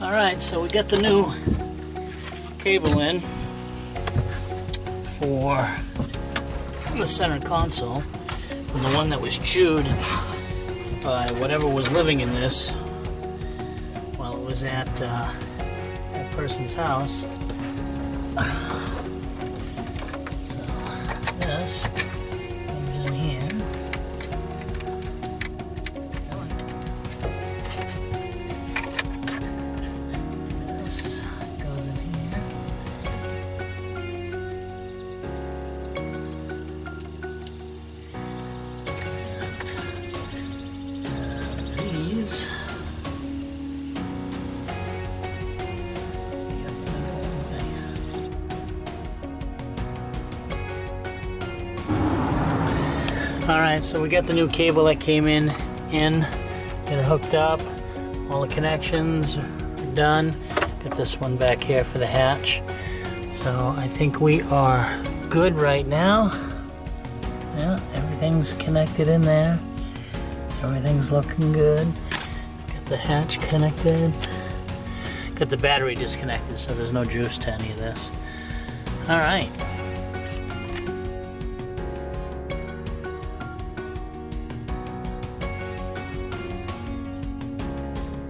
Alright, so we got the new cable in for the center console, and the one that was chewed by whatever was living in this while it was at that person's house. So this comes in here. This goes in here. These. Alright, so we got the new cable that came in, get it hooked up, all the connections are done. Got this one back here for the hatch. So I think we are good right now. Yeah, everything's connected in there. Everything's looking good. Got the hatch connected. Got the battery disconnected, so there's no juice to any of this. Alright.